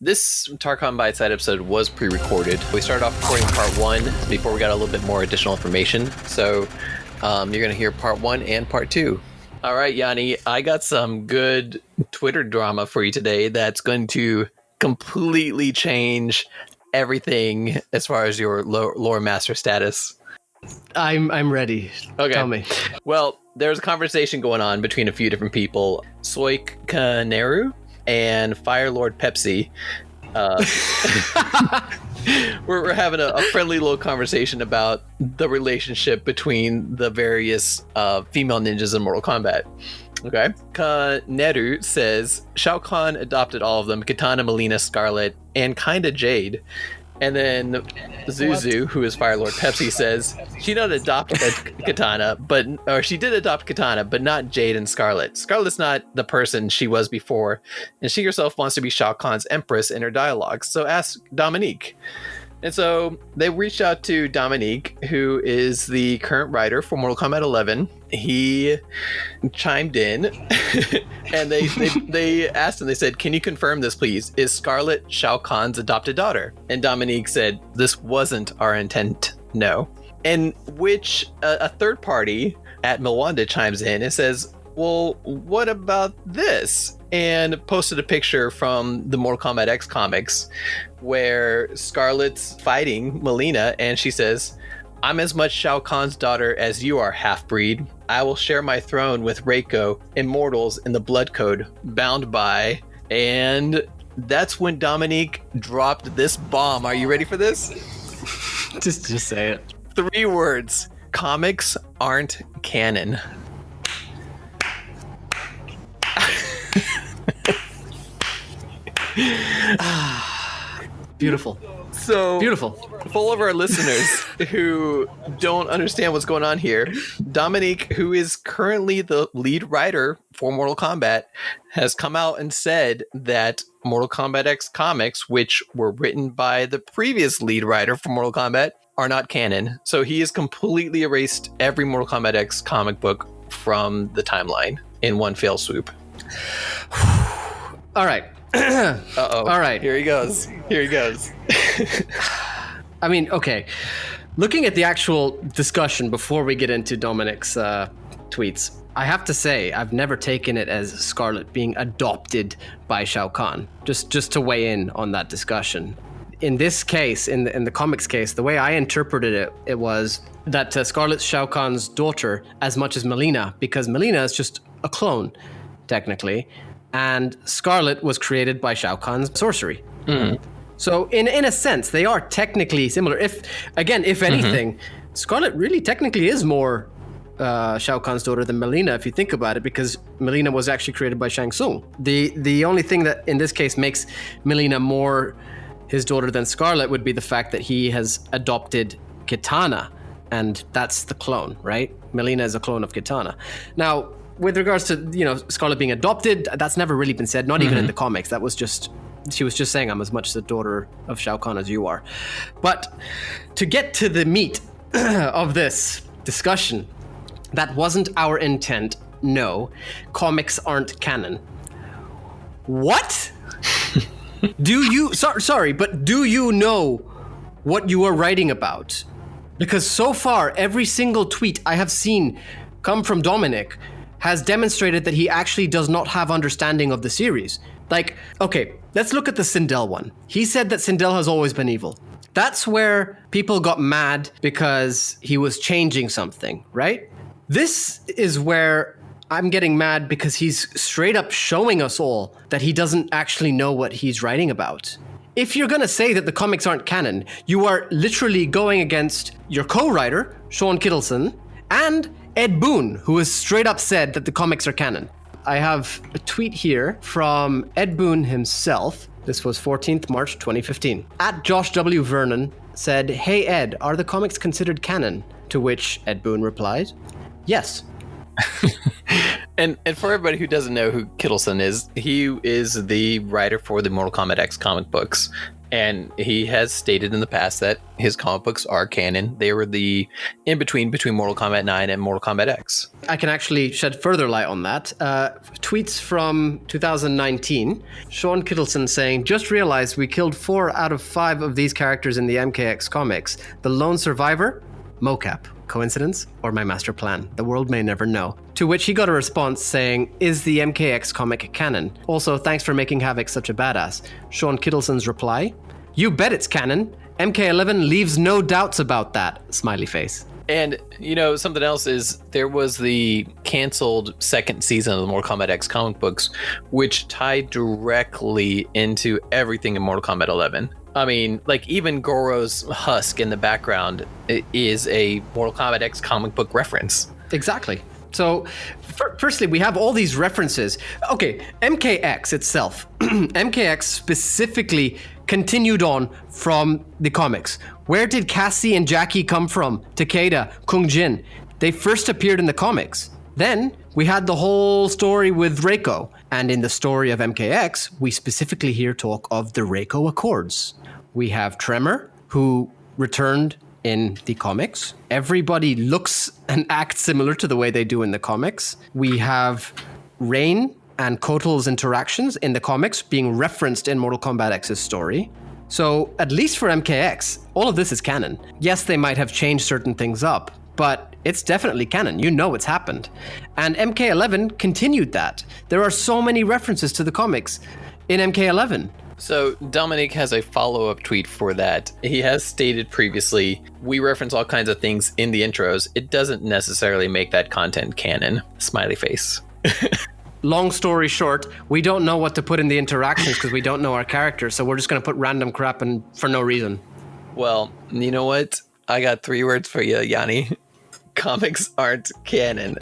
This Tarkatan Bitesize episode was pre-recorded. We started off recording part 1 before we got a little bit more additional information. So you're going to hear part 1 and part 2. All right, Yanni, I got some good Twitter drama for you today that's going to completely change everything as far as your lore master status. I'm ready. Okay. Tell me. Well, there's a conversation going on between a few different people. Soik Kaneru and Firelord Pepsi. We're having a friendly little conversation about the relationship between the various female ninjas in Mortal Kombat. Okay. Kaneru says Shao Kahn adopted all of them: Katana, Mileena, Scarlet, and kinda Jade. And then Zuzu, who is Firelord Pepsi, says she did adopt Katana, or she did adopt Katana, but not Jade and Scarlet. Scarlet's not the person she was before, and she herself wants to be Shao Kahn's empress in her dialogues. So ask Dominic. And so they reached out to Dominic, who is the current writer for Mortal Kombat 11. He chimed in and they asked him, they said, "Can you confirm this, please? Is Scarlet Shao Kahn's adopted daughter?" And Dominic said, "This wasn't our intent, no." And which a third party at Milwanda chimes in and says, "Well, what about this?" And posted a picture from the Mortal Kombat X comics where Scarlet's fighting Mileena, and she says, "I'm as much Shao Kahn's daughter as you are, half-breed. I will share my throne with Reiko, immortals in the blood code, bound by..." And that's when Dominic dropped this bomb. Are you ready for this? Just say it. 3 words. Comics aren't canon. Beautiful. So beautiful. For all of our listeners who don't understand what's going on here, Dominic, who is currently the lead writer for Mortal Kombat, has come out and said that Mortal Kombat X comics, which were written by the previous lead writer for Mortal Kombat, are not canon. So he has completely erased every Mortal Kombat X comic book from the timeline in one fell swoop. All right. Uh-oh. All right. Here he goes. I mean, okay. Looking at the actual discussion before we get into Dominic's tweets, I have to say I've never taken it as Scarlet being adopted by Shao Kahn. Just to weigh in on that discussion. In this case, in the comics case, the way I interpreted it was that Scarlet's Shao Kahn's daughter as much as Mileena, because Mileena is just a clone, technically. And Scarlet was created by Shao Kahn's sorcery. Mm-hmm. So in a sense, they are technically similar. If anything, Scarlet really technically is more Shao Kahn's daughter than Mileena, if you think about it, because Mileena was actually created by Shang Tsung. The only thing that in this case makes Mileena more his daughter than Scarlet would be the fact that he has adopted Katana, and that's the clone, right? Mileena is a clone of Katana. Now, with regards to, Scarlet being adopted, that's never really been said, not even in the comics. That was she was just saying, "I'm as much the daughter of Shao Kahn as you are." But to get to the meat of this discussion, that wasn't our intent. No, comics aren't canon. What? Sorry, but do you know what you are writing about? Because so far, every single tweet I have seen come from Dominic has demonstrated that he actually does not have understanding of the series. Like, okay, let's look at the Sindel one. He said that Sindel has always been evil. That's where people got mad because he was changing something, right? This is where I'm getting mad because he's straight up showing us all that he doesn't actually know what he's writing about. If you're gonna say that the comics aren't canon, you are literally going against your co-writer, Sean Kittleson, and Ed Boon, who has straight up said that the comics are canon. I have a tweet here from Ed Boon himself. This was 14th March 2015. At Josh W. Vernon said, "Hey Ed, are the comics considered canon?" To which Ed Boon replied, "Yes." And for everybody who doesn't know who Kittleson is, he is the writer for the Mortal Kombat X comic books. And he has stated in the past that his comic books are canon. They were the in-between between Mortal Kombat 9 and Mortal Kombat X. I can actually shed further light on that. Tweets from 2019. Sean Kittleson saying, just realized we killed 4 out of 5 of these characters in the MKX comics. The lone survivor? Mocap. Coincidence or my master plan? The world may never know. To which he got a response saying, is the MKX comic canon? Also, thanks for making Havoc such a badass. Sean Kittleson's reply, you bet it's canon. MK11 leaves no doubts about that. Smiley face. And, something else is there was the canceled second season of the Mortal Kombat X comic books, which tied directly into everything in Mortal Kombat 11. I mean, like even Goro's husk in the background is a Mortal Kombat X comic book reference. Exactly. So, firstly, we have all these references. Okay, MKX itself. MKX specifically continued on from the comics. Where did Cassie and Jackie come from? Takeda, Kung Jin. They first appeared in the comics. Then we had the whole story with Reiko. And in the story of MKX, we specifically hear talk of the Reiko Accords. We have Tremor, who returned in the comics. Everybody looks and acts similar to the way they do in the comics. We have Rain and Kotal's interactions in the comics being referenced in Mortal Kombat X's story. So, at least for MKX, all of this is canon. Yes, they might have changed certain things up, but it's definitely canon. You know it's happened. And MK11 continued that. There are so many references to the comics in MK11. So Dominic has a follow-up tweet for that. He has stated previously, we reference all kinds of things in the intros. It doesn't necessarily make that content canon. Smiley face. Long story short, we don't know what to put in the interactions because we don't know our characters, so we're just going to put random crap in for no reason. Well, you know what? I got 3 words for you, Yanni. Comics aren't canon.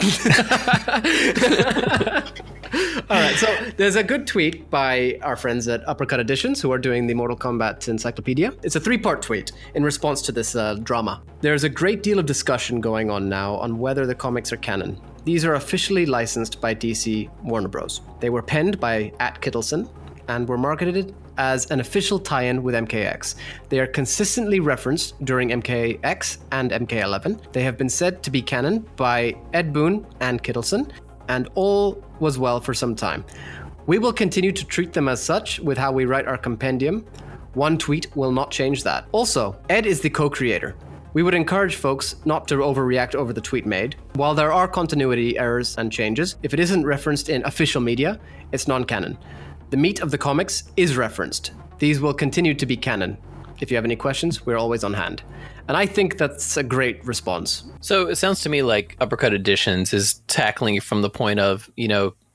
All right, so there's a good tweet by our friends at Uppercut Editions who are doing the Mortal Kombat Encyclopedia. It's a 3-part tweet in response to this drama. There's a great deal of discussion going on now on whether the comics are canon. These are officially licensed by DC Warner Bros. They were penned by @Kittleson and were marketed as an official tie-in with MKX. They are consistently referenced during MKX and MK11. They have been said to be canon by Ed Boon and Kittleson, and all was well for some time. We will continue to treat them as such with how we write our compendium. One tweet will not change that. Also, Ed is the co-creator. We would encourage folks not to overreact over the tweet made. While there are continuity errors and changes, if it isn't referenced in official media, it's non-canon. The meat of the comics is referenced. These will continue to be canon. If you have any questions, we're always on hand. And I think that's a great response. So it sounds to me like Uppercut Editions is tackling it from the point of,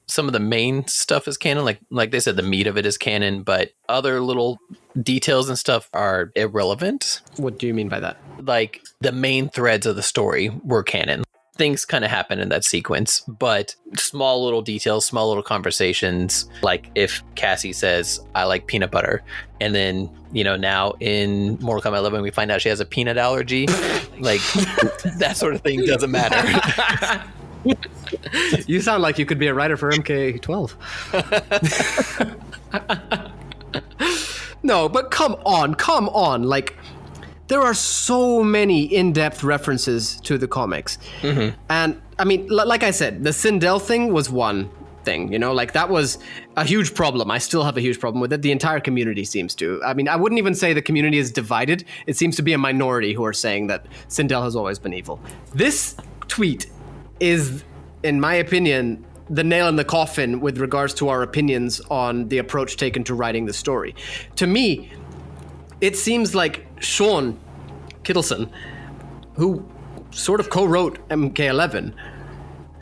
some of the main stuff is canon. Like they said, the meat of it is canon, but other little details and stuff are irrelevant. What do you mean by that? Like the main threads of the story were canon. Things kind of happen in that sequence, but small little details, small little conversations, like if Cassie says, I like peanut butter, and then, now in Mortal Kombat 11, we find out she has a peanut allergy, like that sort of thing doesn't matter. You sound like you could be a writer for MK12. No, but come on. Like, there are so many in-depth references to the comics. Mm-hmm. And, I mean, like I said, the Sindel thing was one thing, like that was a huge problem. I still have a huge problem with it. The entire community seems to. I mean, I wouldn't even say the community is divided. It seems to be a minority who are saying that Sindel has always been evil. This tweet is, in my opinion, the nail in the coffin with regards to our opinions on the approach taken to writing the story. To me, it seems like Sean Kittleson, who sort of co-wrote MK11,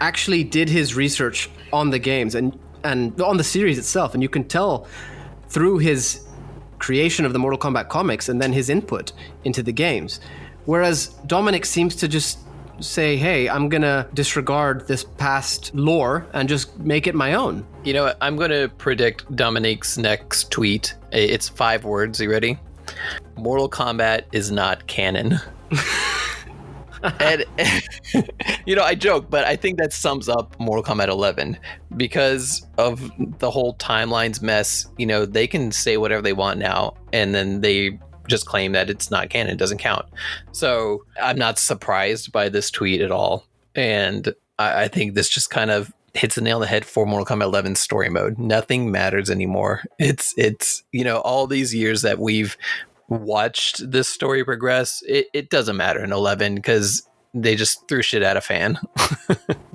actually did his research on the games and on the series itself, and you can tell through his creation of the Mortal Kombat comics and then his input into the games. Whereas Dominic seems to just say, hey, I'm gonna disregard this past lore and just make it my own. You know what? I'm gonna predict Dominic's next tweet. It's 5 words. You ready? Mortal Kombat is not canon. And I joke, but I think that sums up Mortal Kombat 11 because of the whole timelines mess. They can say whatever they want now, and then they just claim that it's not canon, it doesn't count. So I'm not surprised by this tweet at all. And I think this just kind of hits the nail on the head for Mortal Kombat 11 story mode. Nothing matters anymore. It's all these years that we've watched this story progress, it doesn't matter in 11 because they just threw shit at a fan.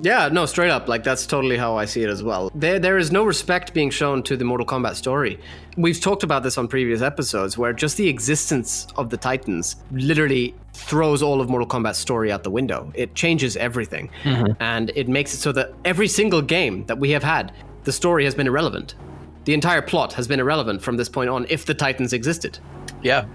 Yeah, no, straight up. Like, that's totally how I see it as well. There is no respect being shown to the Mortal Kombat story. We've talked about this on previous episodes, where just the existence of the Titans literally throws all of Mortal Kombat's story out the window. It changes everything. And it makes it so that every single game that we have had, the story has been irrelevant. The entire plot has been irrelevant from this point on if the Titans existed. Yeah.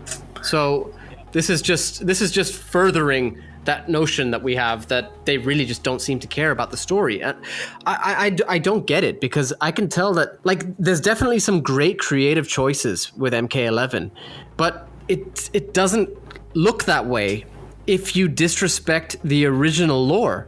So this is just furthering that notion that we have that they really just don't seem to care about the story. And I don't get it, because I can tell that, like, there's definitely some great creative choices with MK11, but it doesn't look that way if you disrespect the original lore.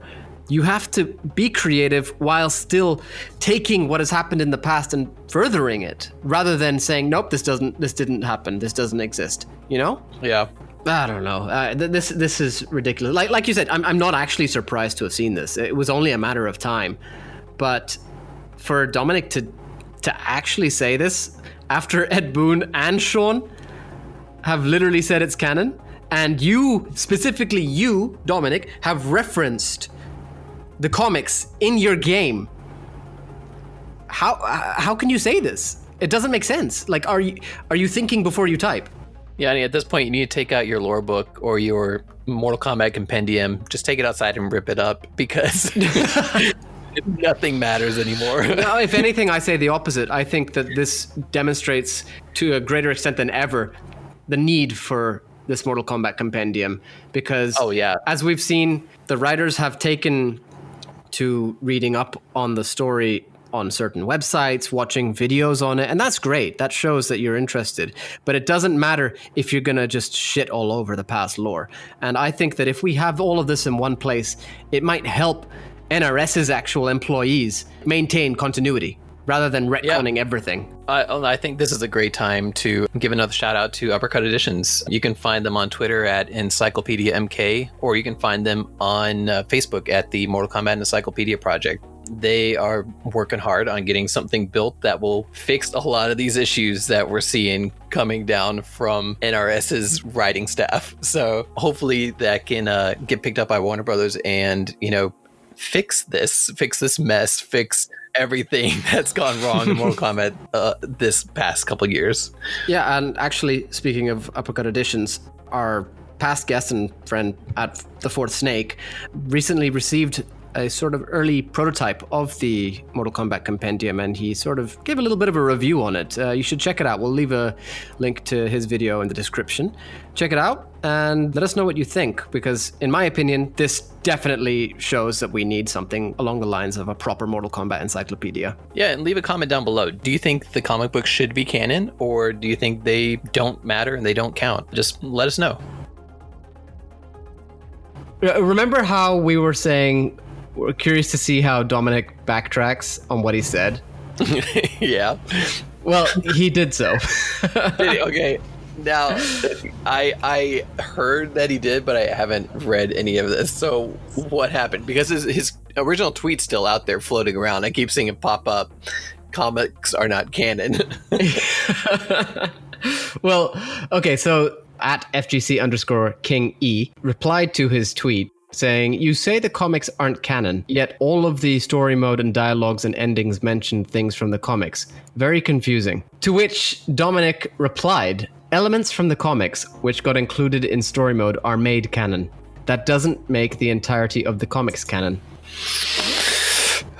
You have to be creative while still taking what has happened in the past and furthering it, rather than saying, nope, this didn't happen, this doesn't exist, Yeah. I don't know. This is ridiculous. Like you said, I'm not actually surprised to have seen this. It was only a matter of time. But for Dominic to actually say this after Ed Boon and Sean have literally said it's canon, and specifically you, Dominic, have referenced the comics in your game. How can you say this? It doesn't make sense. Like, are you thinking before you type? Yeah, at this point, you need to take out your lore book or your Mortal Kombat Kompendium. Just take it outside and rip it up, because nothing matters anymore. No, if anything, I say the opposite. I think that this demonstrates to a greater extent than ever the need for this Mortal Kombat Kompendium, because as we've seen, the writers have taken to reading up on the story on certain websites, watching videos on it, and that's great. That shows that you're interested. But it doesn't matter if you're gonna just shit all over the past lore. And I think that if we have all of this in one place, it might help NRS's actual employees maintain continuity rather than retconning everything. I think this is a great time to give another shout out to Uppercut Editions. You can find them on Twitter at Encyclopedia MK, or you can find them on Facebook at the Mortal Kombat Encyclopedia Project. They are working hard on getting something built that will fix a lot of these issues that we're seeing coming down from NRS's writing staff. So hopefully that can get picked up by Warner Brothers and, fix this mess, fix everything that's gone wrong in Mortal Kombat this past couple years. Yeah, and actually, speaking of Uppercut Editions, our past guest and friend at The Fourth Snake recently received a sort of early prototype of the Mortal Kombat Kompendium, and he sort of gave a little bit of a review on it. You should check it out. We'll leave a link to his video in the description. Check it out and let us know what you think, because in my opinion, this definitely shows that we need something along the lines of a proper Mortal Kombat encyclopedia. Yeah, and leave a comment down below. Do you think the comic books should be canon, or do you think they don't matter and they don't count? Just let us know. Remember how we were saying we're curious to see how Dominick backtracks on what he said? Yeah. Well, he did so. Did he? Okay. Now, I heard that he did, but I haven't read any of this. So what happened? Because his original tweet's still out there floating around. I keep seeing it pop up. Comics are not canon. Well, okay, so at FGC_King E replied to his tweet saying, "You say the comics aren't canon, yet all of the story mode and dialogues and endings mention things from the comics. Very confusing." To which Dominic replied, "Elements from the comics, which got included in story mode, are made canon. That doesn't make the entirety of the comics canon."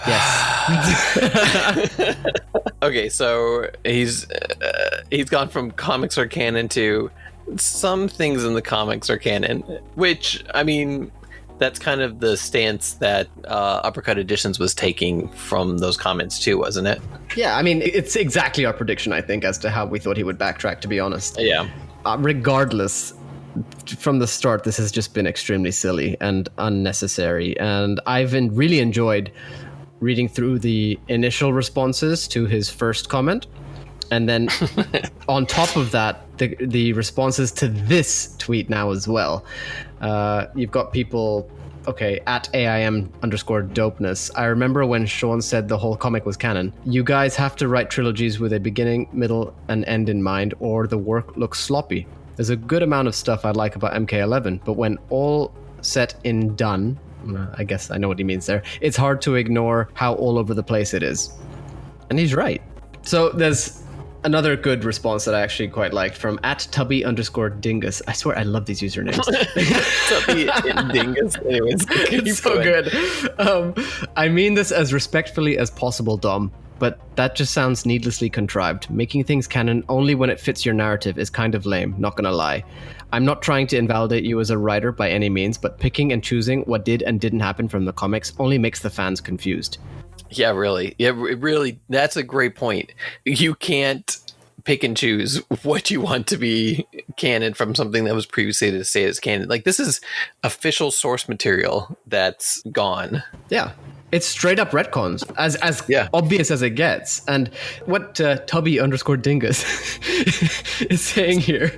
Yes. Okay, so he's gone from comics are canon to some things in the comics are canon, which, I mean, that's kind of the stance that Uppercut Editions was taking from those comments too, wasn't it? Yeah, I mean, it's exactly our prediction, I think, as to how we thought he would backtrack, to be honest. Yeah. Regardless, from the start, this has just been extremely silly and unnecessary. And I've really enjoyed reading through the initial responses to his first comment. And then on top of that, the responses to this tweet now as well. You've got people, okay, at AIM_dopeness. I remember when Sean said the whole comic was canon. You guys have to write trilogies with a beginning, middle, and end in mind, or the work looks sloppy. There's a good amount of stuff I like about MK11, but when all set and done, I guess I know what he means there, it's hard to ignore how all over the place it is. And he's right. So there's another good response that I actually quite liked from @Tubby_Dingus. I swear I love these usernames. Tubby Dingus. Anyways, it's so good. I mean this as respectfully as possible, Dom, but that just sounds needlessly contrived. Making things canon only when it fits your narrative is kind of lame, not gonna lie. I'm not trying to invalidate you as a writer by any means, but picking and choosing what did and didn't happen from the comics only makes the fans confused. Yeah, really. Yeah, really. That's a great point. You can't pick and choose what you want to be canon from something that was previously stated as canon. Like, this is official source material that's gone. Yeah. It's straight up retcons, as obvious as it gets. And what Tubby_Dingus is saying here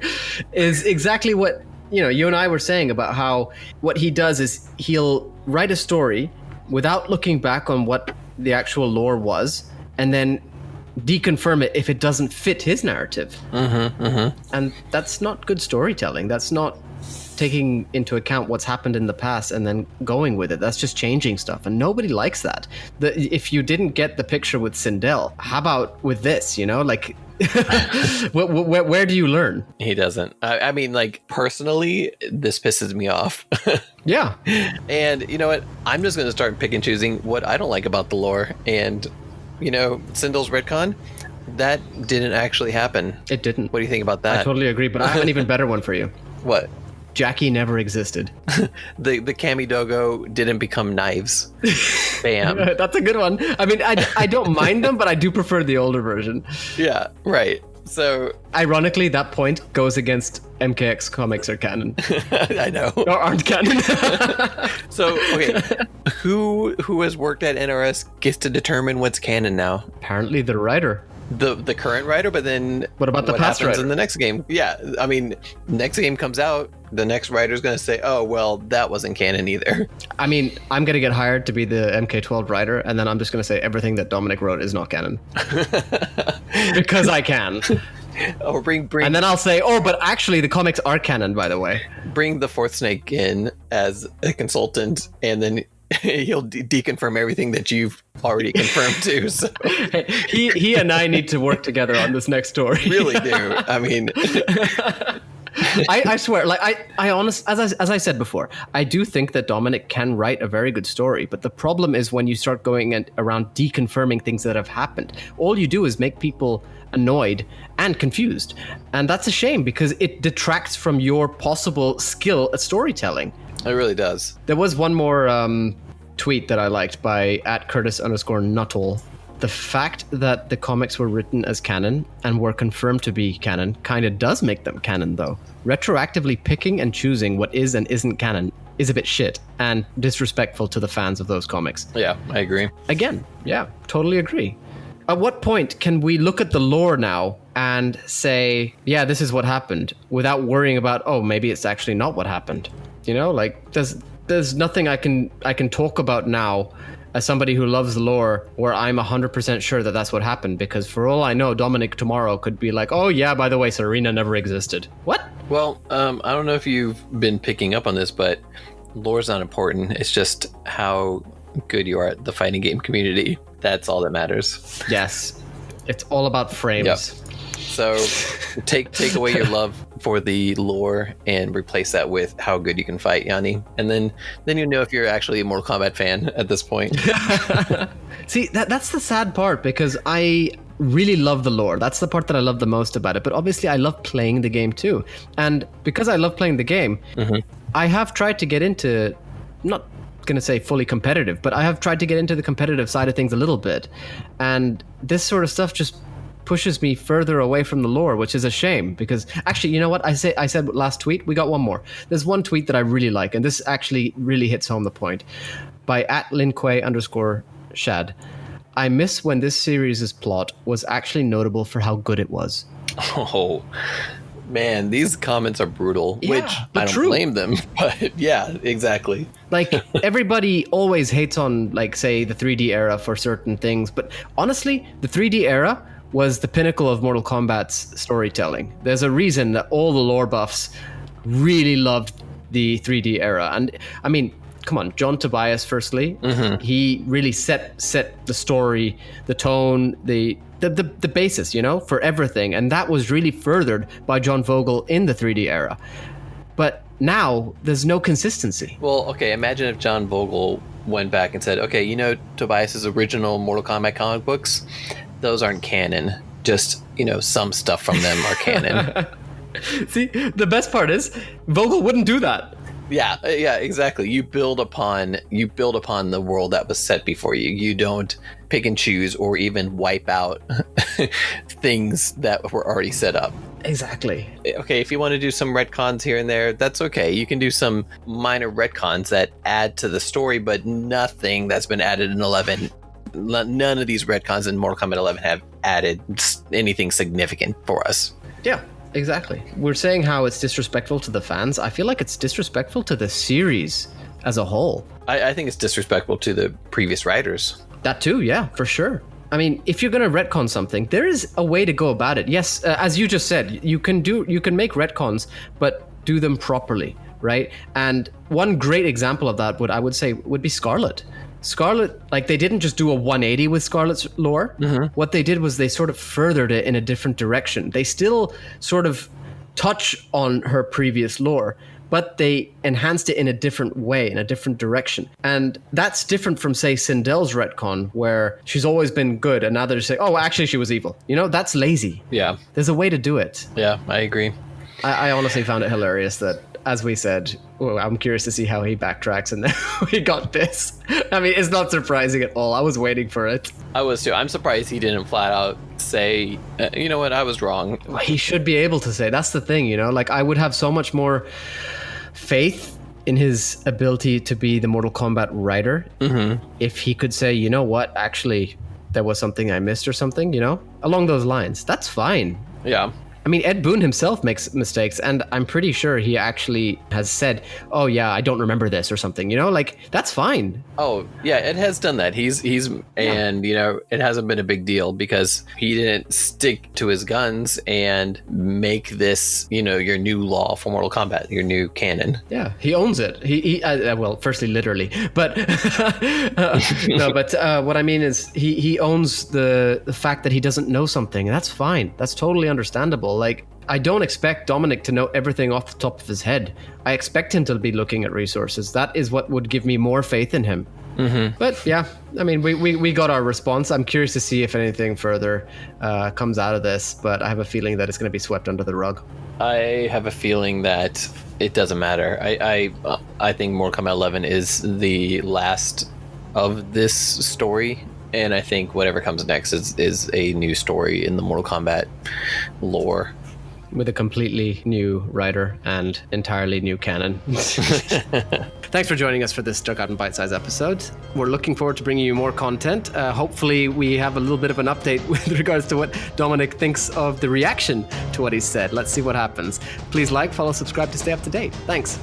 is exactly what, you and I were saying about how what he does is he'll write a story without looking back on what the actual lore was, and then deconfirm it if it doesn't fit his narrative. And that's not good storytelling. That's not taking into account what's happened in the past and then going with it. That's just changing stuff, and nobody likes that. If you didn't get the picture with Sindel, how about with this? Like, where do you learn? He doesn't. I mean, like, personally, this pisses me off. Yeah. And you know what? I'm just going to start pick and choosing what I don't like about the lore. And, Sindel's retcon, that didn't actually happen. It didn't. What do you think about that? I totally agree, but I have an even better one for you. What? Jackie never existed. The Kamidogo didn't become knives. Bam. That's a good one. I mean, I don't mind them, but I do prefer the older version. Yeah, right. So, ironically, that point goes against MKX comics are canon. I know. Or aren't canon. So, okay, who has worked at NRS gets to determine what's canon now? Apparently the writer. The current writer, but then what about the past writer in the next game? Yeah, I mean, next game comes out, the next writer's going to say, oh, well, that wasn't canon either. I mean, I'm going to get hired to be the MK12 writer, and then I'm just going to say everything that Dominic wrote is not canon. Because I can. Or bring and then I'll say, oh, but actually the comics are canon, by the way. Bring the fourth snake in as a consultant, and then he'll deconfirm everything that you've already confirmed too. So he and I need to work together on this next story. Really do. I mean, I swear, like I honestly, as I said before, I do think that Dominic can write a very good story, but the problem is when you start going around deconfirming things that have happened. All you do is make people annoyed and confused, and that's a shame because it detracts from your possible skill at storytelling. It really does. There was one more tweet that I liked by @Curtis_Nuttall. The fact that the comics were written as canon and were confirmed to be canon kind of does make them canon, though. Retroactively picking and choosing what is and isn't canon is a bit shit and disrespectful to the fans of those comics. Yeah, I agree. Again, yeah, totally agree. At what point can we look at the lore now and say, yeah, this is what happened, without worrying about, oh, maybe it's actually not what happened? You know, like there's nothing I can talk about now as somebody who loves the lore where I'm 100% sure that that's what happened, because for all I know, Dominic tomorrow could be like, oh yeah, by the way, Serena never existed. What? Well, I don't know if you've been picking up on this, but lore's not important. It's just how good you are at the fighting game community. That's all that matters. Yes. It's all about frames. Yep. So take away your love for the lore and replace that with how good you can fight, Yani. And then you know if you're actually a Mortal Kombat fan at this point. See, that's the sad part, because I really love the lore. That's the part that I love the most about it. But obviously I love playing the game too. And because I love playing the game, I have tried to get into, not going to say fully competitive, but I have tried to get into the competitive side of things a little bit. And this sort of stuff just pushes me further away from the lore, which is a shame because actually, you know what I said last tweet? We got one more. There's one tweet that I really like, and this actually really hits home the point. By @linquay_shad. I miss when this series' plot was actually notable for how good it was. Oh, man, these comments are brutal, Yeah, which I don't blame them. But yeah, exactly. Like, everybody always hates on, like, say, the 3D era for certain things. But honestly, the 3D era was the pinnacle of Mortal Kombat's storytelling. There's a reason that all the lore buffs really loved the 3D era. And, I mean, come on, John Tobias, firstly, he really set the story, the tone, the basis, you know, for everything. And that was really furthered by John Vogel in the 3D era. But now there's no consistency. Well, okay, imagine if John Vogel went back and said, okay, you know, Tobias's original Mortal Kombat comic books, those aren't canon. Just, you know, some stuff from them are canon. See, the best part is Vogel wouldn't do that. Yeah, exactly. You build upon the world that was set before you. You don't pick and choose or even wipe out things that were already set up. Exactly. Okay, if you want to do some retcons here and there, that's okay. You can do some minor retcons that add to the story, but nothing that's been added in 11. None of these retcons in Mortal Kombat 11 have added anything significant for us. Yeah. Exactly. We're saying how it's disrespectful to the fans. I feel like it's disrespectful to the series as a whole. I think it's disrespectful to the previous writers. That too, yeah, for sure. I mean, if you're going to retcon something, there is a way to go about it. Yes, as you just said, you can make retcons, but do them properly, right? And one great example of that would be Scarlet. Scarlet, like, they didn't just do a 180 with Scarlet's lore. What they did was they sort of furthered it in a different direction. They still sort of touch on her previous lore, but they enhanced it in a different way, in a different direction. And that's different from, say, Sindel's retcon, where she's always been good, and now they're just saying, oh, actually, she was evil. You know, that's lazy. Yeah. There's a way to do it. Yeah, I agree. I honestly found it hilarious that, as we said, I'm curious to see how he backtracks, and then we got this. I mean, it's not surprising at all. I was waiting for it. I was too. I'm surprised he didn't flat out say, you know what, I was wrong. He should be able to say. That's the thing, you know? Like, I would have so much more faith in his ability to be the Mortal Kombat writer if he could say, you know what, actually, there was something I missed or something, you know? Along those lines. That's fine. Yeah. I mean, Ed Boon himself makes mistakes, and I'm pretty sure he actually has said, oh yeah, I don't remember this or something, you know, like, that's fine. Oh yeah, Ed has done that. And you know, it hasn't been a big deal because he didn't stick to his guns and make this, you know, your new law for Mortal Kombat, your new canon. Yeah, he owns it. He well, firstly, literally, but no, but what I mean is he owns the fact that he doesn't know something, and that's fine. That's totally understandable. Like, I don't expect Dominic to know everything off the top of his head. I expect him to be looking at resources. That is what would give me more faith in him. But yeah, I mean, we got our response. I'm curious to see if anything further comes out of this, but I have a feeling that it's going to be swept under the rug. I have a feeling that it doesn't matter. I think Mortal Kombat 11 is the last of this story. And I think whatever comes next is a new story in the Mortal Kombat lore. With a completely new writer and entirely new canon. Thanks for joining us for this Tarkatan Bitesize episode. We're looking forward to bringing you more content. Hopefully we have a little bit of an update with regards to what Dominic thinks of the reaction to what he said. Let's see what happens. Please like, follow, subscribe to stay up to date. Thanks.